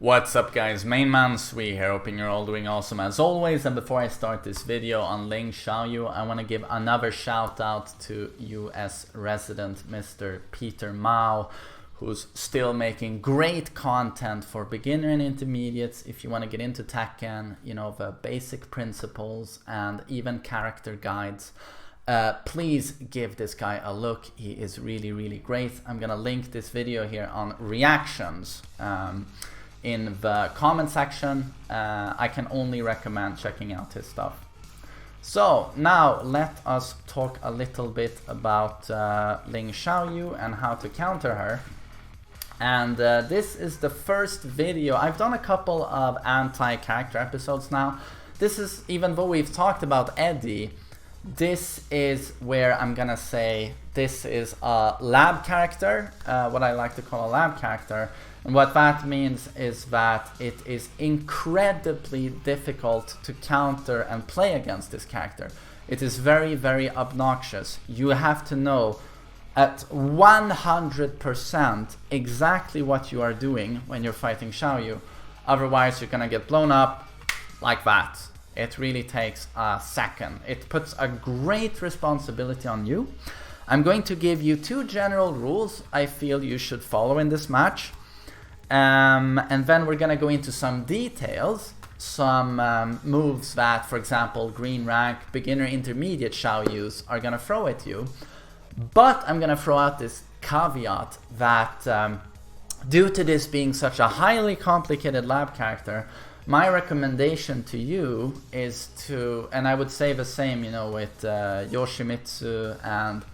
What's up guys, MainManSWE here, hoping you're all doing awesome as always. And before I start this video on Ling Xiaoyu, I want to give another shout out to US resident Mr. Peter Mao, who's still making great content for beginner and intermediates. If you want to get into Tekken, you know, the basic principles and even character guides, please give this guy a look. He is really great. I'm gonna link this video here on reactions in the comment section. I can only recommend checking out his stuff. So now let us talk a little bit about Ling Xiaoyu and how to counter her. And this is the first video. I've done a couple of anti-character episodes now. This is, even though we've talked about Eddie, this is where I'm gonna say this is a lab character, what I like to call a lab character. And what that means is that it is incredibly difficult to counter and play against this character. It is very obnoxious. You have to know at 100% exactly what you are doing when you're fighting Xiaoyu. Otherwise you're gonna get blown up like that. It really takes a second. It puts a great responsibility on you. I'm going to give you two general rules I feel you should follow in this match. And then we're gonna go into some details, some moves that, for example, green rank, beginner, intermediate Xiaoyus are gonna throw at you. But I'm gonna throw out this caveat that due to this being such a highly complicated lab character, my recommendation to you is to, and I would say the same, you know, with Yoshimitsu and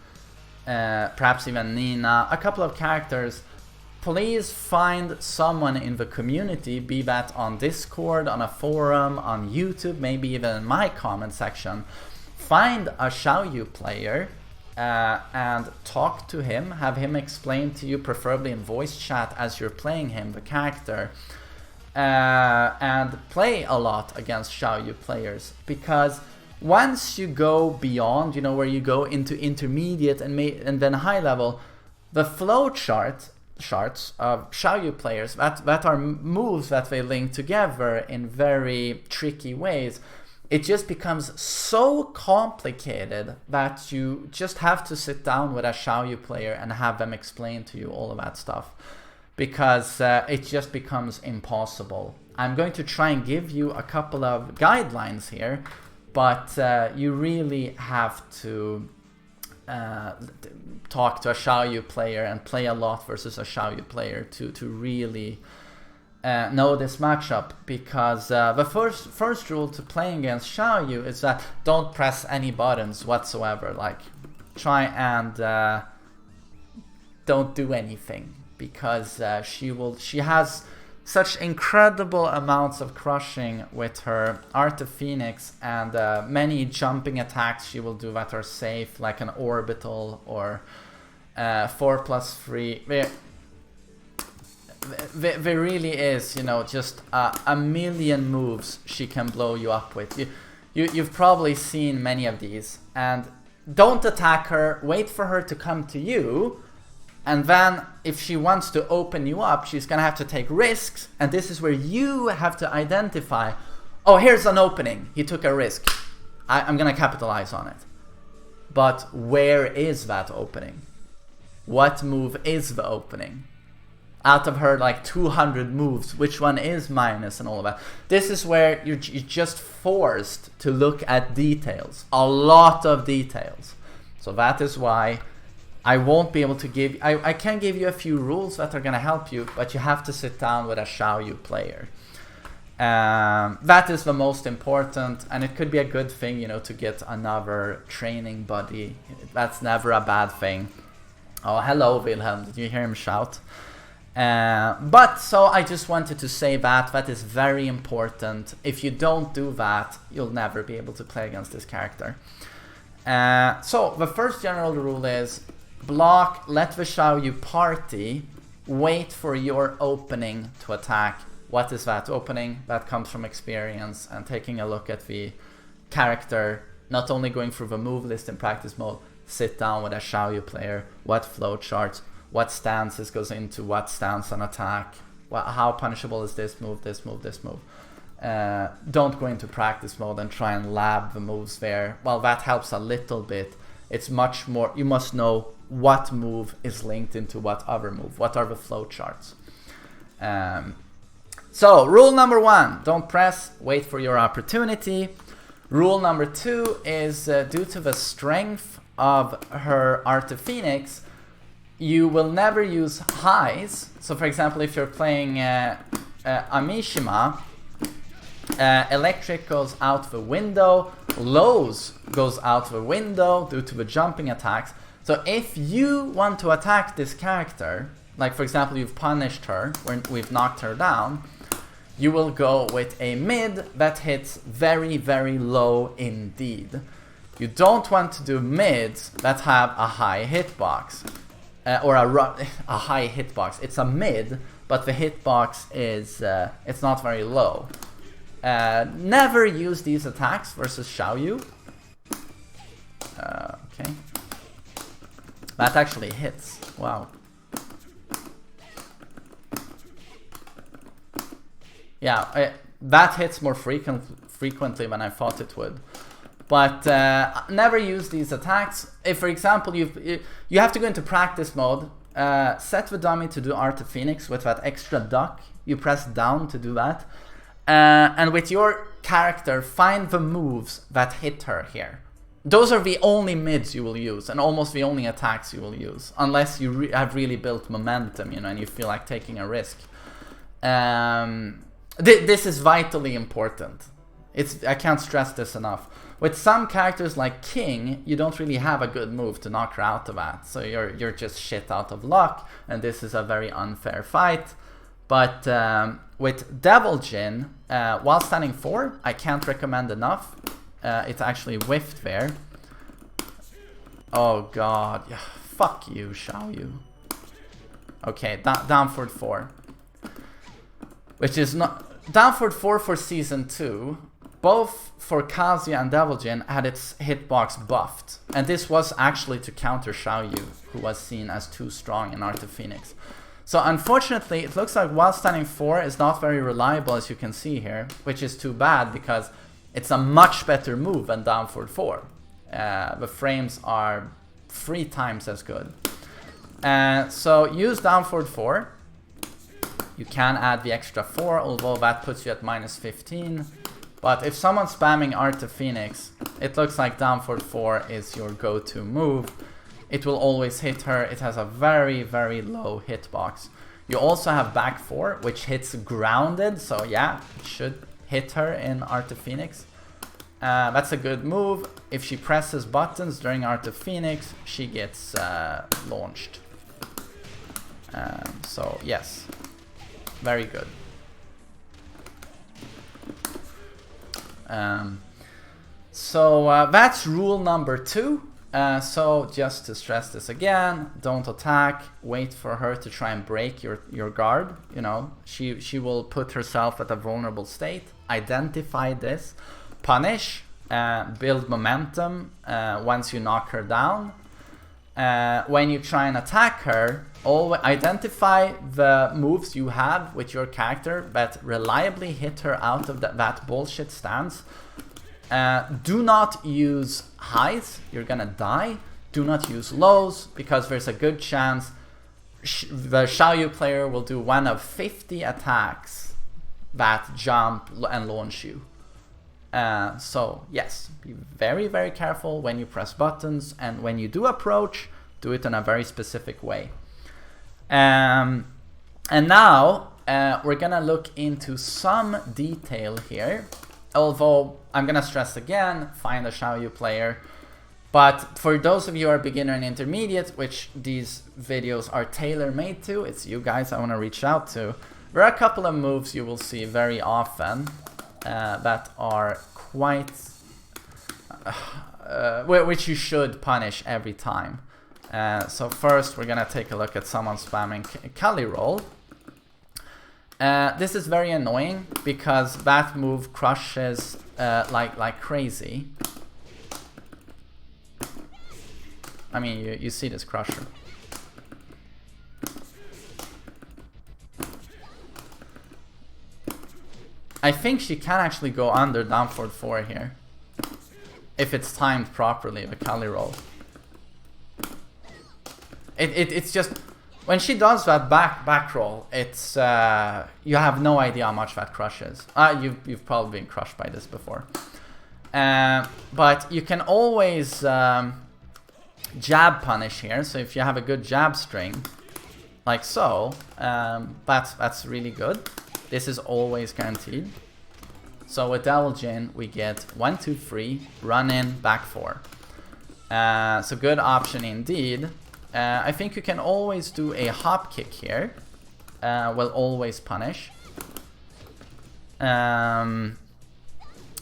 perhaps even Nina, a couple of characters. Please find someone in the community, be that on Discord, on a forum, on YouTube, maybe even in my comment section. Find a Xiaoyu player and talk to him, have him explain to you, preferably in voice chat as you're playing him, the character. And play a lot against Xiaoyu players, because once you go beyond, you know, where you go into intermediate and then high level, the flow charts of Xiaoyu players that are moves that they link together in very tricky ways, it just becomes so complicated that you just have to sit down with a Xiaoyu player and have them explain to you all of that stuff, because it just becomes impossible. I'm going to try and give you a couple of guidelines here, but you really have to talk to a Xiaoyu player and play a lot versus a Xiaoyu player to really know this matchup, because the first rule to playing against Xiaoyu is that don't press any buttons whatsoever. Like, try and don't do anything, because she has such incredible amounts of crushing with her Art of Phoenix, and many jumping attacks she will do that are safe, like an orbital or 4+3. There really is, you know, just a million moves she can blow you up with. You've probably seen many of these. And don't attack her, wait for her to come to you. And then if she wants to open you up, she's gonna have to take risks. And this is where you have to identify, oh, here's an opening. He took a risk. I'm gonna capitalize on it. But where is that opening? What move is the opening? Out of her like 200 moves, which one is minus and all of that? This is where you're just forced to look at details. A lot of details. So that is why I won't be able to give, I can give you a few rules that are going to help you, but you have to sit down with a Xiaoyu player. That is the most important, and it could be a good thing, you know, to get another training buddy. That's never a bad thing. Oh, hello Wilhelm, did you hear him shout? But so I just wanted to say that is very important. If you don't do that, you'll never be able to play against this character. So the first general rule is block, let the Xiaoyu party, wait for your opening to attack. What is that opening? That comes from experience and taking a look at the character, not only going through the move list in practice mode, sit down with a Xiaoyu player, what flow charts, what stances goes into what stance and attack, well, how punishable is this move, this move, this move. Don't go into practice mode and try and lab the moves there. Well, that helps a little bit. It's much more, you must know what move is linked into what other move, what are the flow charts. So rule number 1, don't press, wait for your opportunity. Rule number 2 is due to the strength of her Art of Phoenix, you will never use highs. So for example, if you're playing Amishima, electric goes out the window, lows goes out the window due to the jumping attacks. So if you want to attack this character, like for example you've punished her, when we've knocked her down, you will go with a mid that hits very, very low indeed. You don't want to do mids that have a high hitbox, or a high hitbox. It's a mid, but the hitbox is it's not very low. Never use these attacks versus Xiaoyu. Okay, that actually hits. Wow. Yeah, that hits more frequently than I thought it would. But never use these attacks. If, for example, you have to go into practice mode, set the dummy to do Art of Phoenix with that extra duck. You press down to do that. And with your character, find the moves that hit her here. Those are the only mids you will use, and almost the only attacks you will use, unless you have really built momentum, you know, and you feel like taking a risk. This is vitally important. I can't stress this enough. With some characters like King, you don't really have a good move to knock her out of that. So you're just shit out of luck, and this is a very unfair fight. But with Devil Jin, while standing 4, I can't recommend enough. It's actually whiffed there. Oh god, yeah, fuck you, Xiaoyu. Okay, down forward 4. Which is not... Down forward 4 for Season 2, both for Kazuya and Devil Jin had its hitbox buffed. And this was actually to counter Xiaoyu, who was seen as too strong in Art of Phoenix. So unfortunately, it looks like while standing 4 is not very reliable, as you can see here, which is too bad because it's a much better move than down forward 4. The frames are 3 times as good. So use down forward 4. You can add the extra 4, although that puts you at minus 15. But if someone's spamming Art of Phoenix, it looks like down forward 4 is your go-to move. It will always hit her. It has a very, very low hitbox. You also have back 4, which hits grounded. So yeah, it should hit her in Art of Phoenix. That's a good move. If she presses buttons during Art of Phoenix, she gets launched. So yes, very good. So that's rule number 2. So just to stress this again, don't attack, wait for her to try and break your guard. You know, she will put herself at a vulnerable state. Identify this, punish, build momentum once you knock her down. When you try and attack her, always identify the moves you have with your character that reliably hit her out of that bullshit stance. Do not use highs, you're gonna die. Do not use lows, because there's a good chance the Xiaoyu player will do one of 50 attacks that jump and launch you. So yes, be very, very careful when you press buttons, and when you do approach, do it in a very specific way. And now we're gonna look into some detail here. Although I'm gonna stress again, find a Xiaoyu player. But for those of you who are beginner and intermediate, which these videos are tailor-made to, it's you guys I wanna reach out to. There are a couple of moves you will see very often that are quite... which you should punish every time. So first we're gonna take a look at someone spamming Kali roll. This is very annoying because that move crushes like crazy. I mean, you see this crusher. I think she can actually go under down forward 4 here. If it's timed properly, the Kali roll. It's just... When she does that back roll, it's... you have no idea how much that crushes. You've probably been crushed by this before. But you can always jab punish here. So if you have a good jab string, like so, that's really good. This is always guaranteed. So with Devil Jin, we get 1, 2, 3, run in, back 4. So good option indeed. I think you can always do a hop kick here. Will always punish.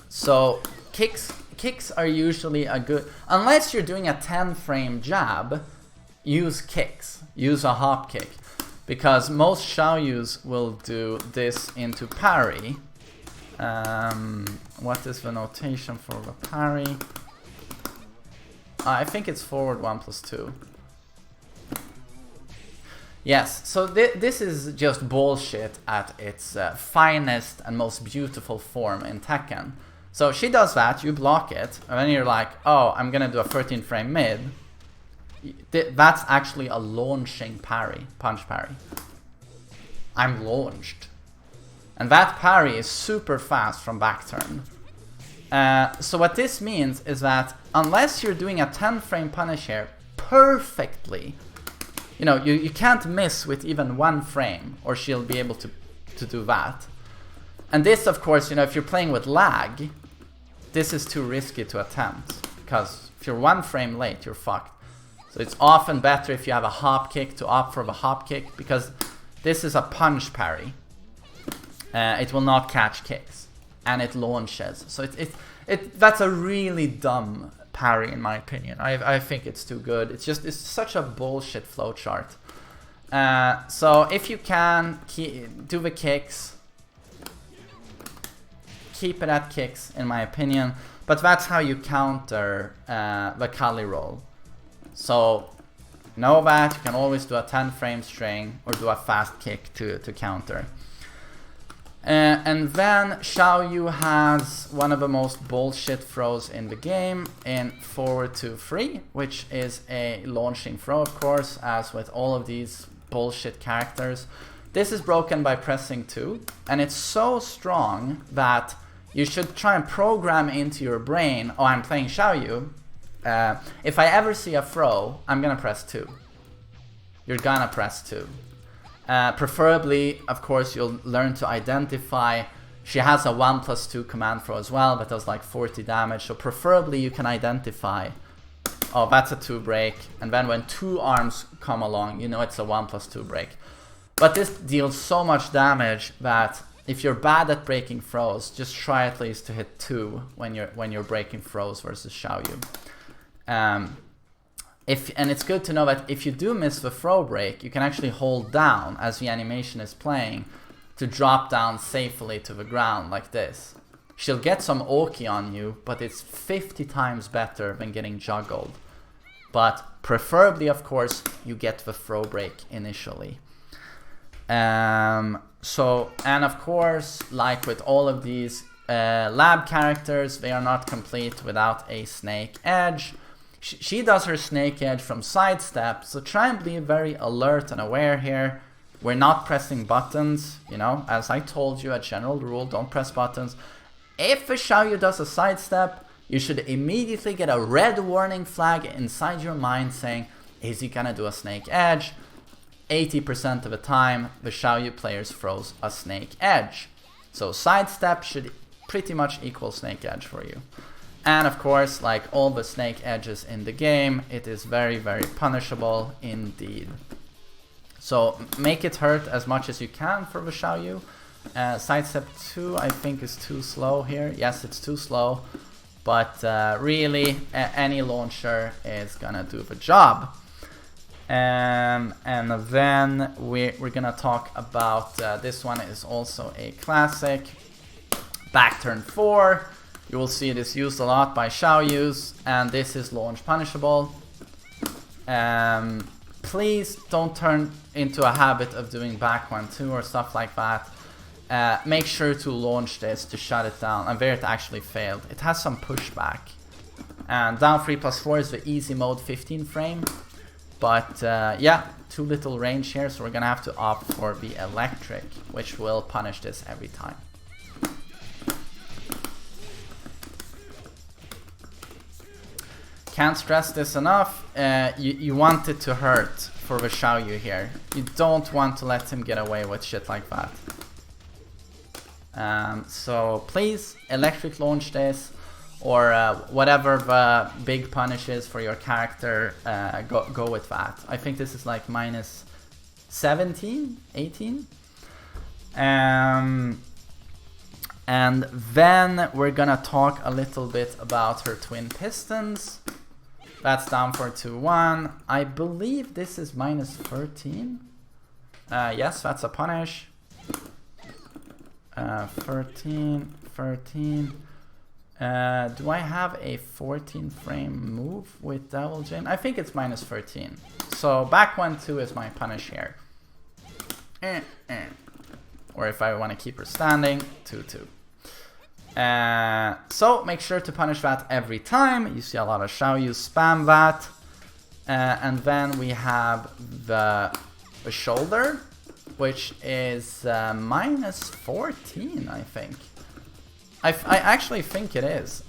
So kicks are usually a good... Unless you're doing a 10 frame jab, use kicks. Use a hop kick. Because most Xiaoyus will do this into parry. What is the notation for the parry? I think it's forward 1+2. Yes, so this is just bullshit at its finest and most beautiful form in Tekken. So she does that, you block it, and then you're like, oh, I'm gonna do a 13 frame mid. That's actually a launching parry, punch parry. I'm launched. And that parry is super fast from back turn. So what this means is that unless you're doing a 10 frame punish here perfectly, you know, you can't miss with even 1 frame, or she'll be able to do that. And this, of course, you know, if you're playing with lag, this is too risky to attempt, because if you're 1 frame late, you're fucked. So it's often better if you have a hop kick to opt for the hop kick, because this is a punch parry. It will not catch kicks, and it launches. So that's a really dumb parry in my opinion. I think it's too good. It's such a bullshit flowchart. So if you can do the kicks, keep it at kicks in my opinion. But that's how you counter the Kali roll. So know that you can always do a 10 frame string or do a fast kick to counter. And then Xiaoyu has one of the most bullshit throws in the game in forward 2-3, which is a launching throw, of course, as with all of these bullshit characters. This is broken by pressing 2, and it's so strong that you should try and program into your brain, oh, I'm playing Xiaoyu. If I ever see a throw, I'm gonna press 2. You're gonna press 2. Preferably, of course, you'll learn to identify. She has a 1+2 command throw as well that does like 40 damage. So preferably you can identify, oh, that's a 2 break. And then when 2 arms come along, you know it's a 1+2 break. But this deals so much damage that if you're bad at breaking throws, just try at least to hit 2 when you're breaking throws versus Xiaoyu. And it's good to know that if you do miss the throw break, you can actually hold down as the animation is playing to drop down safely to the ground like this. She'll get some Oki on you, but it's 50 times better than getting juggled. But preferably, of course, you get the throw break initially. And of course, like with all of these lab characters, they are not complete without a snake edge. She does her snake edge from sidestep, so try and be very alert and aware here. We're not pressing buttons, you know, as I told you, a general rule, don't press buttons. If a Xiaoyu does a sidestep, you should immediately get a red warning flag inside your mind saying, is he gonna do a snake edge? 80% of the time, the Xiaoyu players throws a snake edge. So sidestep should pretty much equal snake edge for you. And of course, like all the snake edges in the game, it is very, very punishable indeed. So make it hurt as much as you can for the Xiaoyu. Sidestep 2 I think is too slow here. Yes, it's too slow. But really, any launcher is gonna do the job. And then we're gonna talk about, this one is also a classic. Back turn 4. You will see this used a lot by Xiaoyus, and this is launch punishable. Please don't turn into a habit of doing back 1-2 or stuff like that. make sure to launch this to shut it down. And there it actually failed. It has some pushback. And down 3+4 is the easy mode 15 frame. But yeah, too little range here, so we're gonna have to opt for the electric, which will punish this every time. Can't stress this enough. You want it to hurt for the Xiaoyu here. You don't want to let him get away with shit like that. So please electric launch this, or whatever the big punish is for your character, go with that. I think this is like minus 17, 18. And then we're gonna talk a little bit about her twin pistons. That's down for 2-1. I believe this is minus 13. Yes, that's a punish. 13. Do I have a 14 frame move with Devil Jin? I think it's minus 13. So back 1-2 is my punish here. Or if I want to keep her standing, 2-2. So make sure to punish that every time. You see a lot of Xiaoyu spam that. And then we have the shoulder, which is minus 14, I think. I actually think it is.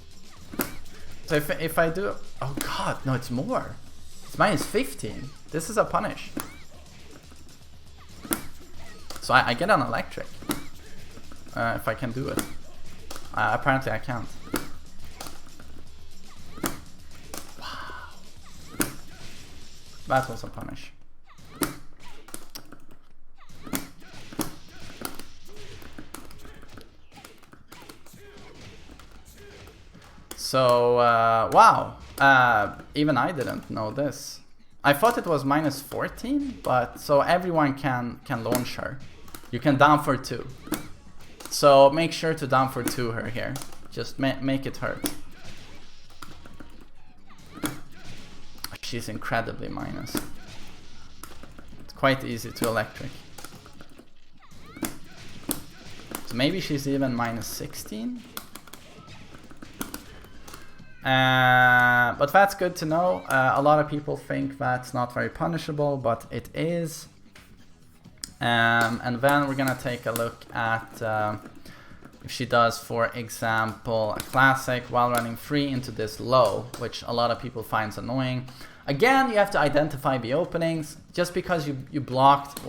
So if I do... Oh god, no, it's more. It's minus 15. This is a punish. So I get an electric. If I can do it. Apparently I can't. Wow. That was a punish. So, wow. Even I didn't know this. I thought it was minus 14, but so everyone can launch her. You can down for 2. So make sure to down for 2 her here. Just make it hurt. She's incredibly minus. It's quite easy to electric. So maybe she's even minus 16. But that's good to know. A lot of people think that's not very punishable, but it is. And then we're gonna take a look at if she does, for example, a classic while running free into this low, which a lot of people finds annoying. Again, you have to identify the openings. Just because you blocked,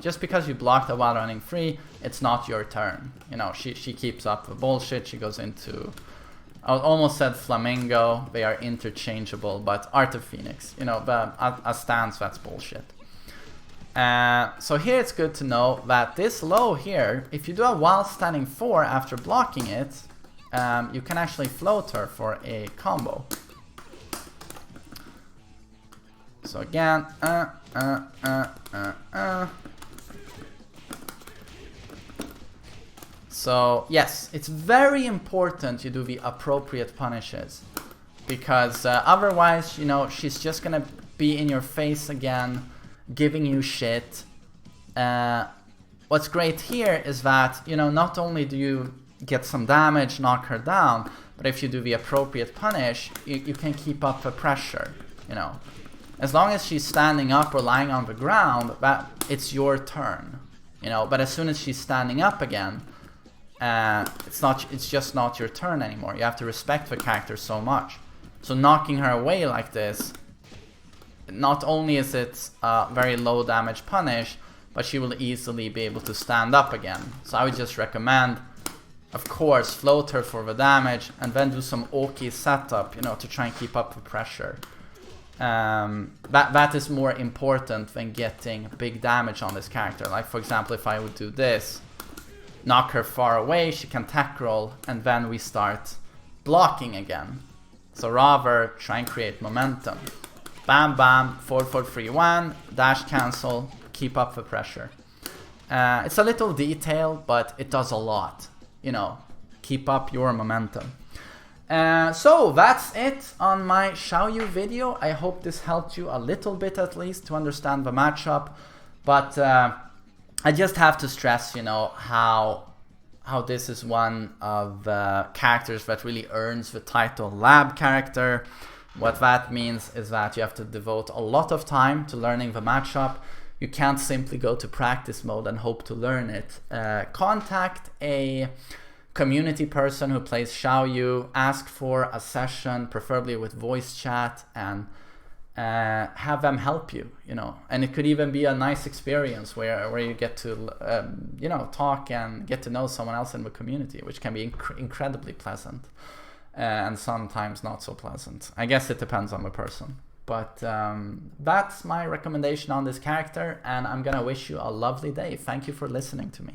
just because you blocked a while running free, it's not your turn. You know, she keeps up the bullshit. She goes into, I almost said flamingo. They are interchangeable, but Art of Phoenix. You know, a stance, that's bullshit. So here it's good to know that this low here, if you do a while standing 4 after blocking it, you can actually float her for a combo. So again, So yes, it's very important you do the appropriate punishes, because otherwise, you know, she's just gonna be in your face again, giving you shit. What's great here is that, you know, not only do you get some damage, knock her down, but if you do the appropriate punish, you can keep up the pressure, you know. As long as she's standing up or lying on the ground, it's your turn, you know. But as soon as she's standing up again, it's just not your turn anymore. You have to respect the character so much. So knocking her away like this, not only is it a very low damage punish, but she will easily be able to stand up again. So I would just recommend, of course, float her for the damage and then do some Oki setup, you know, to try and keep up the pressure. That is more important than getting big damage on this character. Like, for example, if I would do this, knock her far away, she can tack roll, and then we start blocking again. So rather, try and create momentum. Bam, bam, 4-4-3-1, dash cancel, keep up the pressure. It's a little detail, but it does a lot. You know, keep up your momentum. So that's it on my Xiaoyu video. I hope this helped you a little bit at least to understand the matchup. But I just have to stress, you know, how how this is one of the characters that really earns the title lab character. What that means is that you have to devote a lot of time to learning the matchup. You can't simply go to practice mode and hope to learn it. Contact a community person who plays Xiaoyu, ask for a session, preferably with voice chat, and have them help you, you know. And it could even be a nice experience where you get to you know, talk and get to know someone else in the community, which can be incredibly pleasant and sometimes not so pleasant. I guess it depends on the person. But that's my recommendation on this character, and I'm gonna wish you a lovely day. Thank you for listening to me.